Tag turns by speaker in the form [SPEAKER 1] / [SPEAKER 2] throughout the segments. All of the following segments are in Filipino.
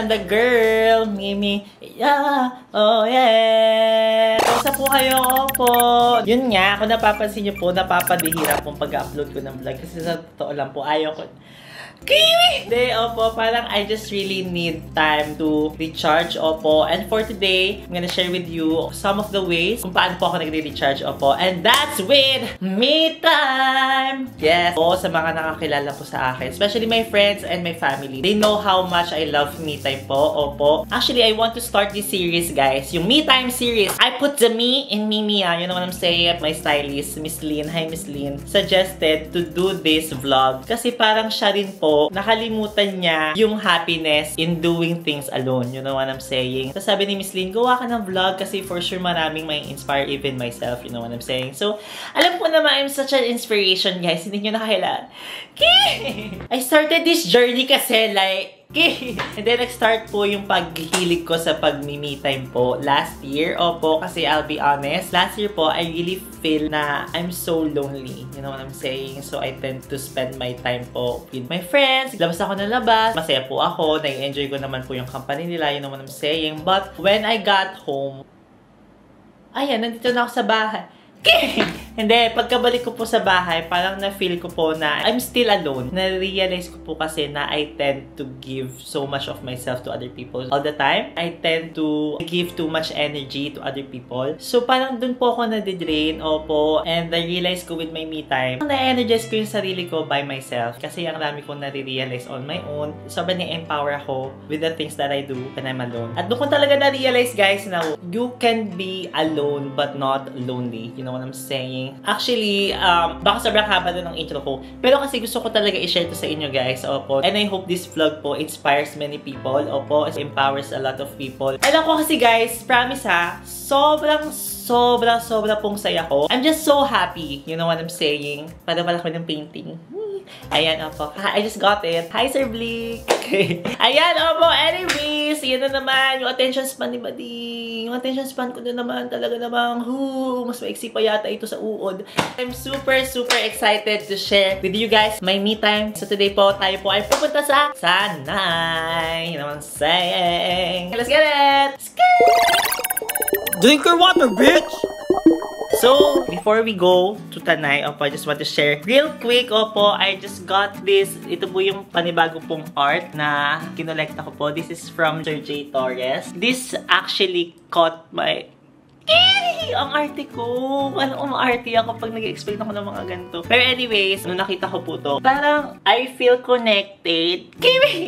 [SPEAKER 1] and the girl, Mimi. Yeah, oh yeah. Kumusta po kayo po? Yun nga, kung napapansin niyo po, napapadihira pong pag-upload ko ng vlog. Kasi sa totoo lang po, ayaw ko. Hindi, opo, parang I just really need time to recharge, opo. And for today, I'm gonna share with you some of the ways kung paano po ako nagre-recharge, opo. And that's with me time! Yes, po, sa mga nakakilala po sa akin, especially my friends and my family. They know how much I love me time po, opo. Actually, I want to start this series, guys. Yung me time series. I put the me in Mimi, you know what I'm saying? My stylist, Miss Lynn, hi Miss Lynn, suggested to do this vlog. Kasi parang siya rin po, nakalimutan niya yung happiness in doing things alone. You know what I'm saying? So sabi ni Miss Lynn, gawa ka ng vlog kasi for sure maraming may inspire even myself. You know what I'm saying? So, alam ko naman I'm such an inspiration, guys. Hindi nyo nakakailan. I started this journey kasi like, and then nag-start po yung paghihilig ko sa pag-me time po last year. Opo, kasi I'll be honest, last year po, I really feel na I'm so lonely. You know what I'm saying? So, I tend to spend my time po with my friends. Labas ako ng labas. Masaya po ako. Nai-enjoy ko naman po yung company nila. You know what I'm saying? But, when I got home, ayan, nandito na ako sa bahay. Hindi, pagkabalik ko po sa bahay, parang na-feel ko po na I'm still alone. Na-realize ko po kasi na I tend to give so much of myself to other people all the time. I tend to give too much energy to other people. So, parang dun po ako nadidrain, opo. And I-realize ko with my me time, na-energize ko yung sarili ko by myself. Kasi ang dami kong nare-realize on my own. Sobrang na-empower ako with the things that I do when I'm alone. At doon ko talaga na-realize, guys, na you can be alone but not lonely. You know what I'm saying? Actually, baka sobrang haba na ng intro ko. Pero kasi gusto ko talaga i-share to sa inyo, guys. Opo. And I hope this vlog po inspires many people. Opo. It empowers a lot of people. Alam ko kasi, guys, promise ha, sobra pong saya ko. I'm just so happy. You know what I'm saying? Para wala ko ng painting. Ayan, opo. I just got it. Hi, Sir Blick. Ayan, opo. Anyways, yun na naman. Yung attention span ni Buddy. Yung attention span ko na naman. Talaga namang, mas maiksi pa yata ito sa uod. I'm super excited to share with you guys my me time. So today po, tayo po ay pupunta sa Sanay. You know what I'm saying? Let's get it! Drink your water, bitch! So, before we go to Tanay, opo, I just want to share real quick, opo, I just got this. Ito po yung panibago pong art na kinolekta ko po. This is from Sir J. Torres. This actually caught my... ang arte ko! Ano umarte ako pag nag-explain ako ng mga ganito. Pero anyways, nung nakita ko po to, parang I feel connected.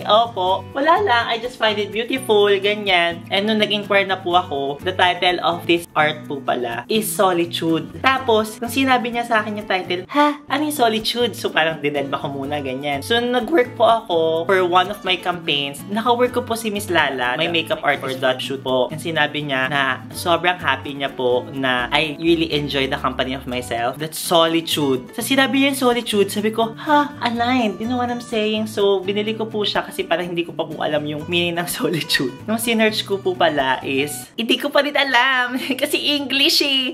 [SPEAKER 1] Opo. Wala lang. I just find it beautiful. Ganyan. And nung nag-inquire na po ako, the title of this art po pala is Solitude. Tapos, nung sinabi niya sa akin yung title, ano yung Solitude? So parang dinelma ko muna, ganyan. So nag-work po ako for one of my campaigns. Naka-work ko po si Miss Lala, my makeup artist for that shoot po. And sinabi niya na sobrang happy niya po na I really enjoy the company of myself. That's solitude. Sa sinabi niya yung solitude, sabi ko, aligned. You know what I'm saying? So, binili ko po siya kasi parang hindi ko pa po alam yung meaning ng solitude. Nung sinerch ko po pala is, hindi ko pa rin alam. Kasi English eh.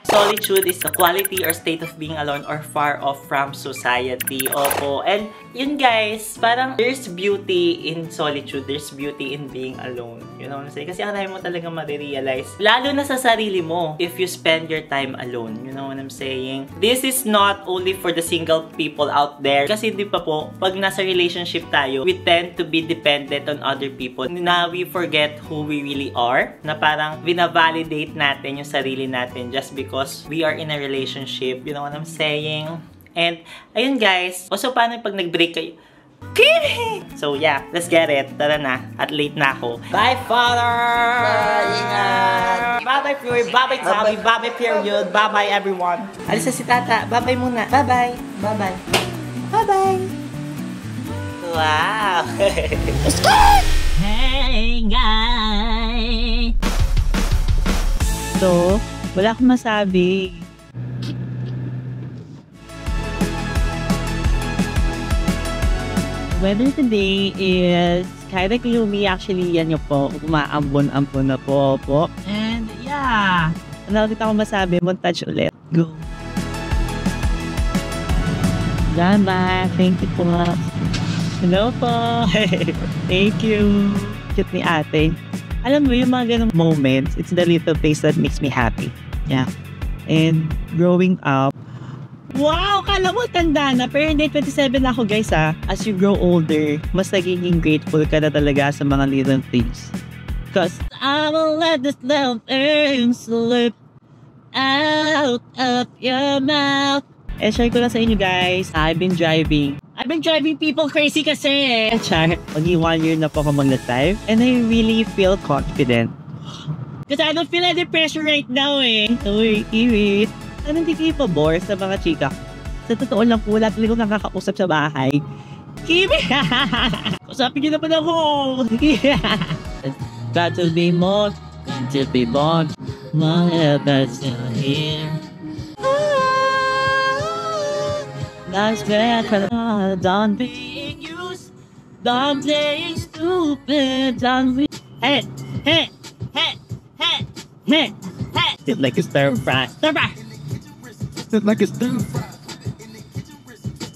[SPEAKER 1] Solitude is the quality or state of being alone or far off from society. Opo. And yun guys, parang there's beauty in solitude. There's beauty in being alone. You know what I'm saying? Kasi ang dami mo talaga ma-realize. Lalo na sa sarili mo if you spend your time alone. You know what I'm saying? This is not only for the single people out there. Kasi di pa po, pag nasa relationship tayo, we tend to be dependent on other people. Na we forget who we really are. Na parang binavalidate natin yung sarili natin just because we are in a relationship. You know what I'm saying? And, ayun guys. Also, paano pag nag-break kayo? So yeah, let's get it. Tara na. At late na ako. Bye, Father!
[SPEAKER 2] Bye, ingat!
[SPEAKER 1] Bye-bye, Fury. Bye-bye, Tommy. Bye-bye, period. Bye-bye, everyone. Alis na si Tata. Bye-bye muna. Bye-bye. Bye-bye. Bye-bye. Wow! Hey, guys! So, wala akong masabi. Weather today is kind of gloomy. Actually, yan yung po. Umaambon-ambon na po. And yeah. Ano ulit ako masabi? Montage ulit. Go. Bye-bye. Thank you po. Hello po. Thank you. Cute ni ate. Alam mo, yung mga ganong moments, it's the little things that makes me happy. Yeah. And growing up, wow! Kala mo tanda na. Pero hindi, 27 na ako guys ha. As you grow older, mas nagiging grateful ka na talaga sa mga little things. Cause I will let this little thing slip out of your mouth. Share ko na sa inyo guys. I've been driving people crazy kasi eh. Char, maging 1 year na po ako mag-drive. And I really feel confident. Because I don't feel any pressure right now eh. Uy, Kiwi. Ano hindi kayo pabor sa mga chika? Sa totoo lang po, wala talagang nakakausap sa bahay. Kiwi! Usapin niyo naman ako! Got to be more, got to be more. My best here. That's bad, done being used, done playing stupid, done with hey, hey, hey, hey, hey, hey. It's like a stir fry. Stir fry. It's like a stir fry.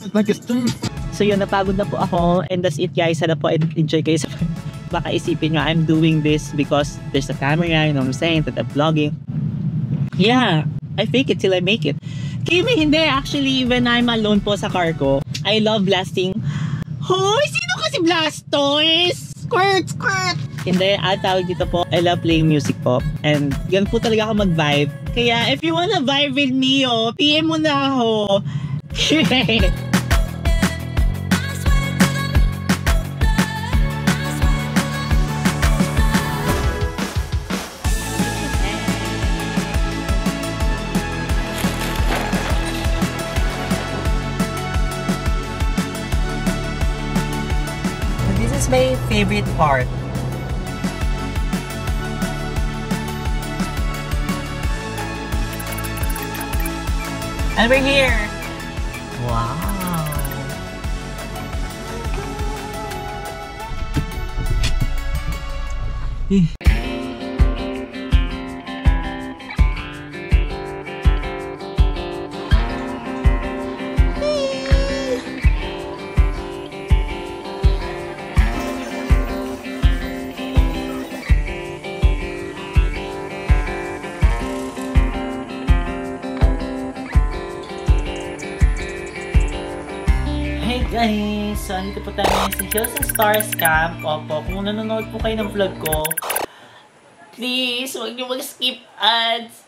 [SPEAKER 1] It's like a stir fry. So yun, napagod na po ako, and that's it guys. Sana po enjoy kayo sa baka isipin nyo, I'm doing this because there's a camera, you know what I'm saying, that I'm vlogging. Yeah, I fake it till I make it. Kimi, hindi. Actually, when I'm alone po sa car ko, I love blasting. Hoy! Sino kasi Blastoise? Squirt! Squirt! Hindi. Tawag dito po, I love playing music po. And yun po talaga ako mag-vibe. Kaya, if you wanna vibe with me, PM mo na ako. This is my favorite part. And we're here. Wow. Hey guys! So, andito po tayo sa Hills and Stars Camp. Opo, kung nanonood po kayo ng vlog ko, please, huwag niyo mag-skip ads.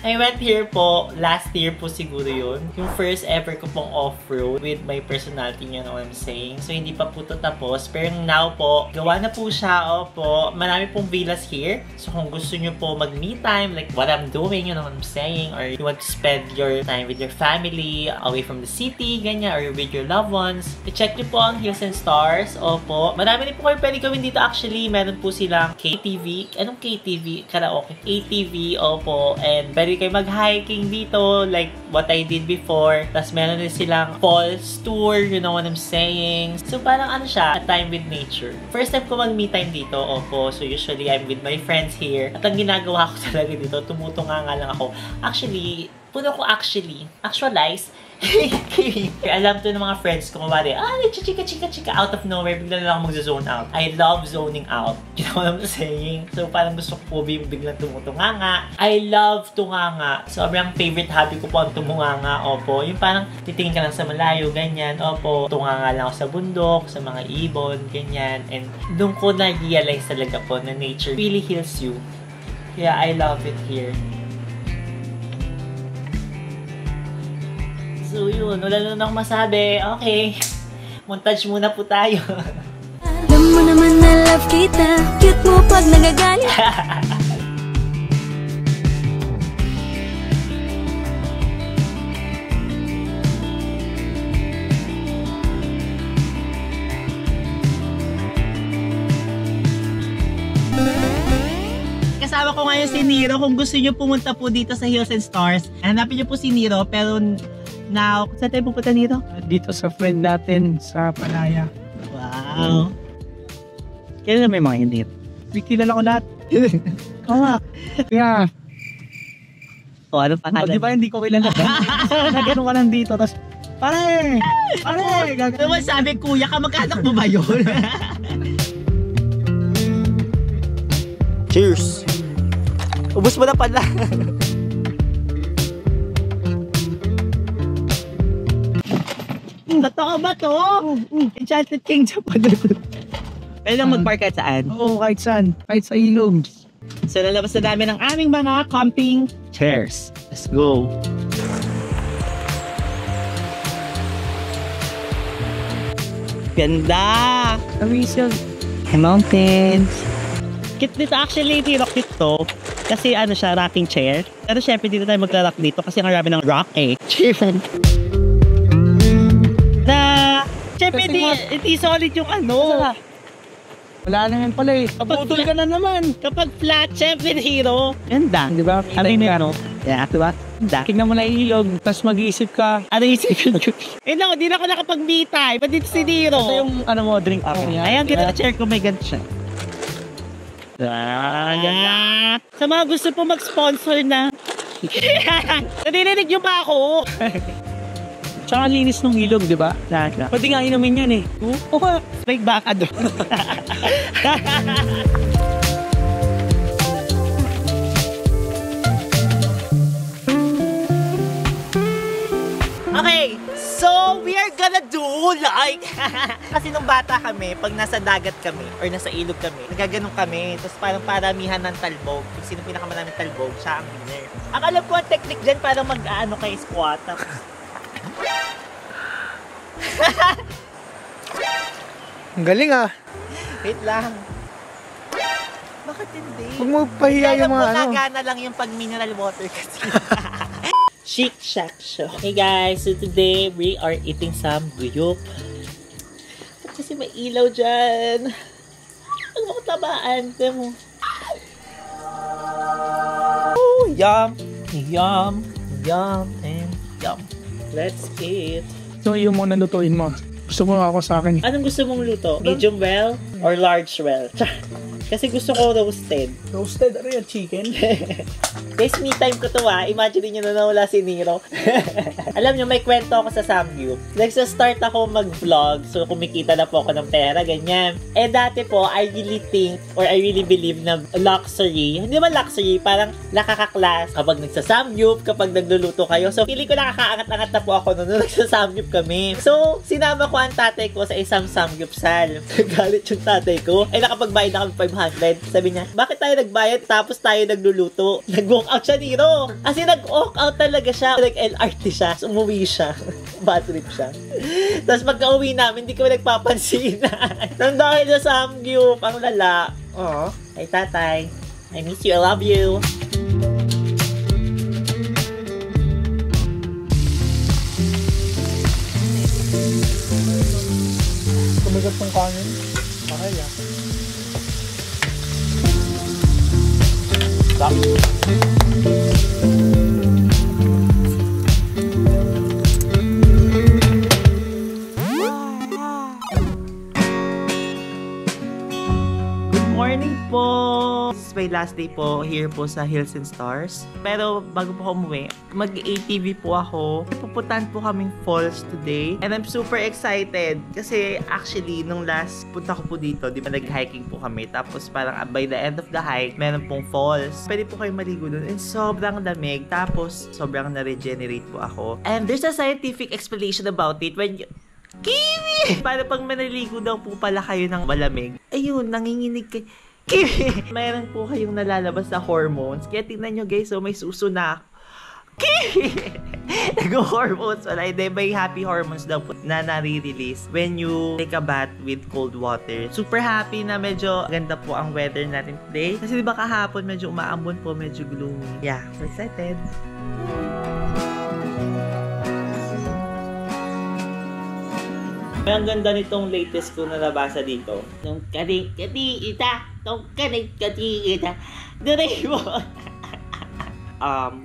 [SPEAKER 1] I went here po, last year po siguro yun. Yung first ever ko pong off-road with my personality, you know what I'm saying. So, hindi pa po ito tapos. Pero now po, gawa na po siya, opo. Marami pong villas here. So, kung gusto nyo po mag-me time, like what I'm doing, you know what I'm saying. Or you want to spend your time with your family, away from the city, ganyan, or with your loved ones. I-check nyo po ang Hills and Stars, opo. Marami rin po kayo pwede gawin dito actually. Meron po silang KTV. Anong KTV? Karaoke. ATV, opo. And pwede kayo mag-hiking dito like what I did before. Tapos meron din silang falls tour, you know what I'm saying. So parang ano siya, a time with nature. First time ko mag-me time dito, opo. So usually I'm with my friends here. At ang ginagawa ko talaga dito, tumutunga nga lang ako. Actually, puno ko actualize. Alam to ng mga friends ko, kumari, chika out of nowhere, bigla na lang mag-zone out. I love zoning out. You know what I'm saying? So, parang gusto ko po biglang tumutunganga. I love tunganga. Sobrang favorite hobby ko po ang tumunganga, opo. Yung parang titingin ka lang sa malayo, ganyan, opo. Tunganga lang ako sa bundok, sa mga ibon, ganyan. And doon ko na-realize talaga po na nature really heals you. Kaya I love it here. So yun, wala na akong masabi. Okay, montage muna po tayo.
[SPEAKER 3] Alam mo naman na love kita, cute mo pag nagagalit.
[SPEAKER 1] Kasama ko ngayon si Nero. Kung gusto niyo pumunta po dito sa Hills and Stars, hanapin niyo po si Nero, pero now, saan tayo pupunta nito?
[SPEAKER 2] Dito sa friend natin sa Palaya.
[SPEAKER 1] Wow! Kailan may mga hindi?
[SPEAKER 2] Kilala ko lahat.
[SPEAKER 1] Oo nga.
[SPEAKER 2] Yeah.
[SPEAKER 1] to? Anong
[SPEAKER 2] Oh,
[SPEAKER 1] pangalan?
[SPEAKER 2] di ba hindi ko kilala? Nagano ka lang dito, tapos, pare!
[SPEAKER 1] Naman sabi, kuya, kamag-anak mo ba yun? Cheers! Ubus mo na pala. Totoo ba to?
[SPEAKER 2] Enchanted King sa padre.
[SPEAKER 1] Pwede lang mag-park kahit saan.
[SPEAKER 2] Oo, kahit saan. Kahit sa ilog.
[SPEAKER 1] So, lalabas na namin ng aming mga camping chairs. Let's go. Ganda!
[SPEAKER 2] Amazing.
[SPEAKER 1] Mountains. Kit dito actually, hindi rock dito. Kasi ano siya, rocking chair. Pero syempre dito tayo magla-rock dito kasi ang marami ng rock eh. Cheers! Na, syempre hindi solid yung ano.
[SPEAKER 2] Wala na yan pala eh. Kabutol ka na naman.
[SPEAKER 1] Kapag flat, syempre hero. Ganda.
[SPEAKER 2] Di ba?
[SPEAKER 1] Ano yun ano? Yeah, diba? Ganda.
[SPEAKER 2] Tingnan mo na yung ilog, tapos mag-iisip ka.
[SPEAKER 1] Ano yung isipin ko? Eh no, di na ako nakapag-me time. Ba't dito si Nero?
[SPEAKER 2] Ito yung ano mo, drink ako.
[SPEAKER 1] Ayan, kita na chair ko, may ganito siya. Ganda. Sa mga gusto po mag-sponsor na. Narinig niyo ba ako?
[SPEAKER 2] Tsaka linis ng ilog, di ba? Pwede nga inumin yan eh.
[SPEAKER 1] Oo, may baka doon. Okay, so we are gonna do like kasi nung bata kami, pag nasa dagat kami or nasa ilog kami, nagaganon kami, tapos parang paramihan ng talbog. Kung sino pinakamaraming talbog, siya ang winner. Ang alam ko ang technique dyan, parang mag-ano kay squat. Tapos
[SPEAKER 2] Ang galing ah.
[SPEAKER 1] wait lang. Bakit hindi?
[SPEAKER 2] Huwag mo pahiya yung mga ano.
[SPEAKER 1] Nagana lang yung pag mineral water kasi. Chic Shack Show. Hey guys, so today we are eating some guyop. Kasi may ilaw dyan. Huwag mo katabaan. Tignan mo. Oh, yum, yum, yum, and yum. Let's eat.
[SPEAKER 2] So yung muna lutuin mo. Gusto mo ako sa akin.
[SPEAKER 1] Anong gusto mong luto? Medium well or large well? Kasi gusto ko roasted.
[SPEAKER 2] Roasted, ano yan? Chicken?
[SPEAKER 1] Guys, me time ko to ah. Imagine niyo na nawala si Nero. Alam niyo, may kwento ako sa Samgyup. Nagsa-start ako mag-vlog. So, kumikita na po ako ng pera, ganyan. Eh, dati po, I really think or I really believe na luxury. Hindi naman luxury, parang nakaka-class. Kapag nagsa-Samgyup, kapag nagluluto kayo. So, feeling ko nakaka-angat-angat na po ako nung nagsa-Samgyup kami. So, sinama ko ang tatay ko sa isang Samgyupsal. Galit yung tatay ko. Eh, nakapagbayad na kami 500. Sabi niya, bakit tayo nagbayad tapos tayo nagluluto? Nag-walk out siya, Nero. Kasi nag-walk out talaga siya. Nag-LRT siya. So, umuwi siya. Bad trip siya. Tapos pagka-uwi namin, hindi kami nagpapansin. Nang dahil sa Samgyup, ang lala. Oh, ay tatay. I miss you. I love you.
[SPEAKER 2] Kumagat ng kanin. Mahal ah.
[SPEAKER 1] Good morning po! This is my last day po here po sa Hills and Stars. Pero bago po ako umuwi, mag-ATV po ako. Pupuntahan po kaming falls today. And I'm super excited kasi actually nung last punta ko po dito, di ba nag-hiking po kami. Tapos parang by the end of the hike, meron pong falls. Pwede po kayo maligo doon. And sobrang lamig. Tapos sobrang na-regenerate po ako. And there's a scientific explanation about it when you... Kiwi! Para pag manaligo daw po pala kayo ng malamig, ayun, nanginginig kayo. Kiwi! Mayroon po kayong nalalabas na hormones. Kaya tingnan nyo guys, so may suso na ako. Kiwi! Nag-hormones wala. Hindi, may happy hormones daw po na nare-release when you take a bath with cold water. Super happy na medyo ganda po ang weather natin today. Kasi diba kahapon medyo umaambon po, medyo gloomy. Yeah, we're excited. Ang ganda nitong latest ko na nabasa dito. Nung kating-kating ita, nung kating-kating ita, Doraemon.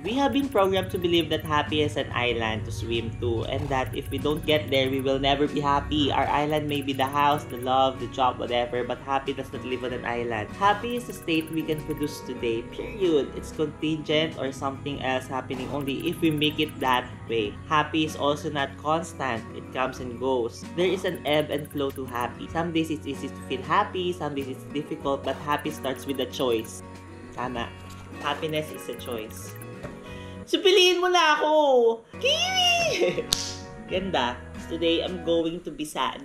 [SPEAKER 1] we have been programmed to believe that happy is an island to swim to, and that if we don't get there, we will never be happy. Our island may be the house, the love, the job, whatever, but happy does not live on an island. Happy is a state we can produce today, period. It's contingent or something else happening only if we make it that way. Happy is also not constant. It comes and goes. There is an ebb and flow to happy. Some days it's easy to feel happy, some days it's difficult, but happy starts with a choice. Tama. Happiness is a choice. So, piliin mo na ako! Kiwi! Ganda. Today, I'm going to be sad.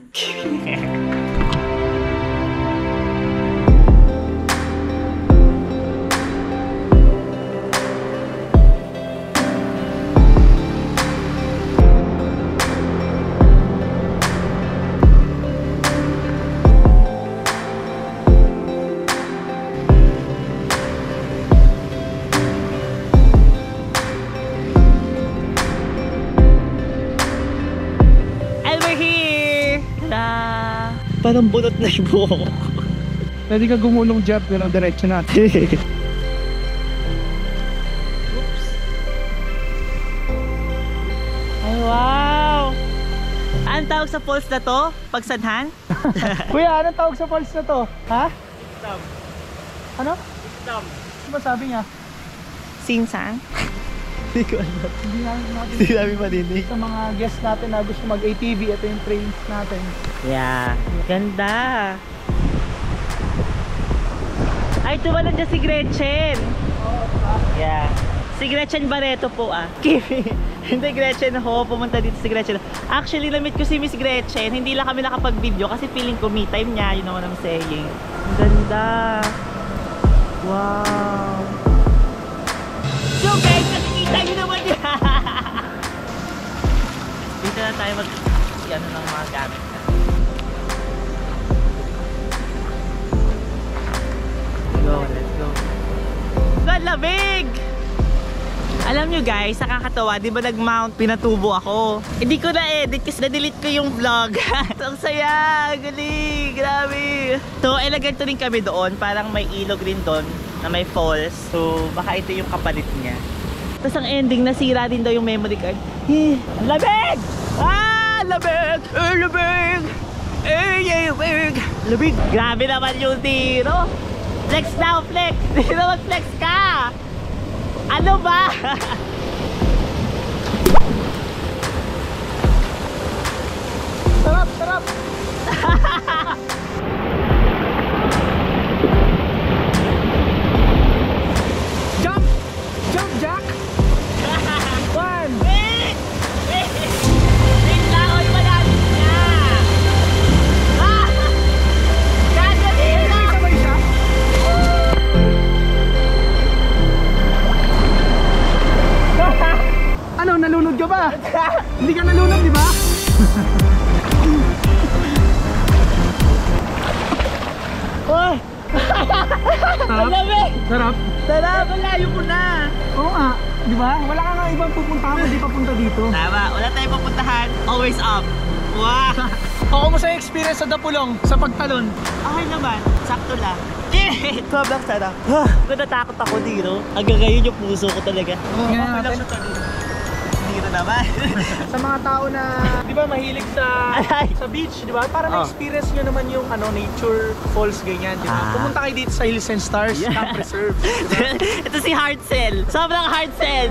[SPEAKER 1] Parang bunot na yung buhok ko.
[SPEAKER 2] Pwede ka gumulong job pero diretso natin.
[SPEAKER 1] Oops. Ay, wow! Anong tawag sa falls na to? Pagsanhan?
[SPEAKER 2] Kuya, anong tawag sa falls na to? Ha?
[SPEAKER 1] Isdam.
[SPEAKER 2] Ano?
[SPEAKER 1] Isdam.
[SPEAKER 2] Ano ba sabi niya?
[SPEAKER 1] Sinsang? Hindi ko alam.
[SPEAKER 2] Hindi namin marinig. Sa mga guests natin na gusto mag-ATV, ito yung trains natin.
[SPEAKER 1] Yeah. Ganda. Ay, tumalon dyan si Gretchen. Yeah. Si Gretchen Barreto po Kimi. Hindi Gretchen ho. Pumunta dito si Gretchen. Actually, na-meet ko si Miss Gretchen. Hindi lang kami nakapag-video kasi feeling ko me time niya. You know what I'm saying. Ang ganda. Wow. So guys, nakikita nyo naman yan. Dito na tayo mag-ano ng mga gamit na. Let's go. Lamig! Alam nyo guys, nakakatawa, di ba nag-mount, pinatubo ako. Hindi ko na-edit kasi na-delete ko yung vlog. Ang saya, galing, grabe. So, elegant rin kami doon, parang may ilog rin doon na may falls. So, baka ito yung kapalit niya. Tapos ang ending, nasira din daw yung memory card. Ang lamig! Lamig! Lamig! Lamig! Lamig! Grabe naman yung tiro. Flex now, flex! Hindi naman flex ka! Ano ba?
[SPEAKER 2] Sarap, sarap! Jump! Jump, Jack! One!
[SPEAKER 1] Wait! Wait! Wait lang! Oy, malalim na! Gagaling na!
[SPEAKER 2] Sabay siya? Ano, nalunod ka ba? Hindi ka nalunod, di ba?
[SPEAKER 1] Oy! Ang lamig!
[SPEAKER 2] Sarap?
[SPEAKER 1] Sarap! Malayo ko na!
[SPEAKER 2] Oo nga, di ba? Wala ka nga ibang pupuntahan kung di papunta dito.
[SPEAKER 1] Tama! Wala tayong papuntahan. Always up! Wow!
[SPEAKER 2] Ako mo sa experience sa Dapulong, sa pagtalon.
[SPEAKER 1] Okay naman. Sakto lang. Sobrang sarap. Kung natakot ako dito, hanggang ngayon yung puso ko talaga.
[SPEAKER 2] Ngayon natin.
[SPEAKER 1] Dito naman.
[SPEAKER 2] Sa mga tao na, di ba, mahilig sa beach, di ba? Para na-experience nyo naman yung nature falls, ganyan, di ba? Pumunta kayo dito sa Hills and Stars Camp Reserve. Diba?
[SPEAKER 1] Ito si Heartcell. Sobrang Heartcell.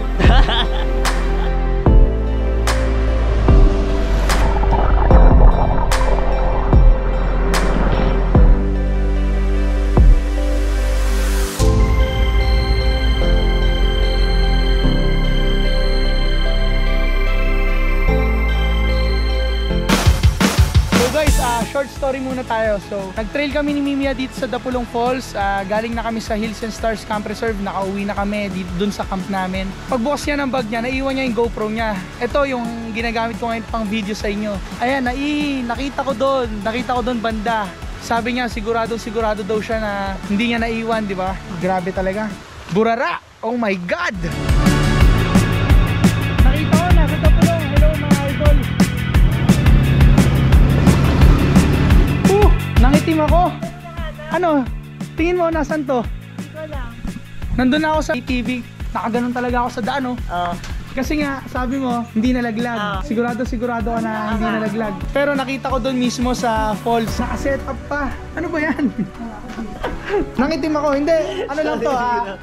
[SPEAKER 2] Short story muna tayo. So, nag-trail kami ni Mimia dito sa Dapulong Falls. Galing na kami sa Hills and Stars Camp Reserve. Nakauwi na kami dun sa camp namin. Pagbukas niya ng bag niya, naiwan niya yung GoPro niya. Ito yung ginagamit ko ngayon pang video sa inyo. Ayan, nakita ko doon banda. Sabi niya, sigurado daw siya na hindi niya naiwan, di ba? Grabe talaga. Burara! Oh my God! Nakita ko na sa Dapulong. Hello mga idol. Nangitim ako. Ano? Tingin mo, nasan to?
[SPEAKER 1] Ito lang.
[SPEAKER 2] Nandun ako sa ATV. nakaganon talaga ako sa daan, no? Kasi nga, sabi mo, hindi nalaglag. Sigurado ka na hindi nalaglag. Pero nakita ko doon mismo sa falls, naka-set up pa. Ano ba yan? Nangitim ako. Hindi, ano lang to,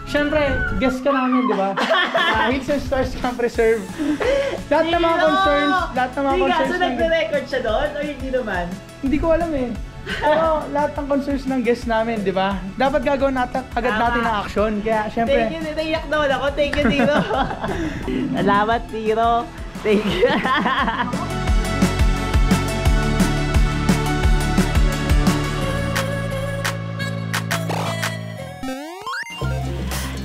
[SPEAKER 2] syempre, guest ka namin, di ba? Hills and Stars Camp Reserve. Lahat ng mga concerns,
[SPEAKER 1] So nagre-record siya doon o hindi naman?
[SPEAKER 2] Hindi ko alam eh. Pero lahat ng concerns ng guest namin, di ba? Dapat gagawin natin natin ng action. Kaya syempre...
[SPEAKER 1] Thank you, naiyak naman ako. Thank you, Tiro. Salamat, Tiro. Thank you.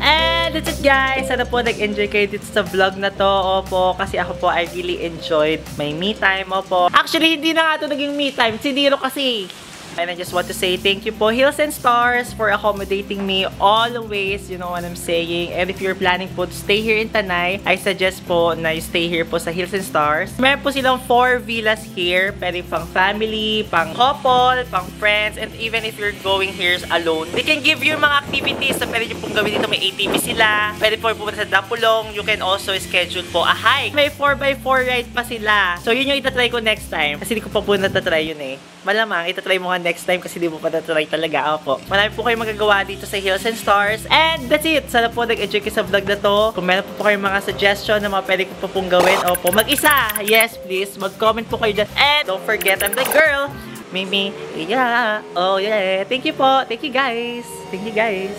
[SPEAKER 1] And that's it, guys. Sana po nag-enjoy kayo dito sa vlog na to. Opo, kasi ako po I really enjoyed my me time. Opo. Actually, hindi na nga ito naging me time. Si Diro kasi. And I just want to say thank you po Hills and Stars for accommodating me always, you know what I'm saying. And if you're planning po to stay here in Tanay, I suggest po na you stay here po sa Hills and Stars. Meron po silang 4 villas here. Pwede pang family, pang couple, pang friends, and even if you're going here alone, they can give you mga activities na pwede nyo pong gawin dito. May ATV sila. Pwede po pumunta sa Dapulong. You can also schedule po a hike. May 4x4 ride pa sila. So yun yung itatry ko next time. Kasi di ko pa po natatry yun eh. Malamang, itatry mo nga next time kasi di mo pa natatry talaga. Opo. Marami po kayong magagawa dito sa Hills and Stars. And that's it. Sana po nag-enjoy kayo sa vlog na to. Kung meron po kayong mga suggestion na mga pwede ko po pong gawin, opo, mag-isa. Yes, please. Mag-comment po kayo dyan. And don't forget, I'm the girl. Mimi. Yeah. Oh, yeah. Thank you po. Thank you, guys. Thank you, guys.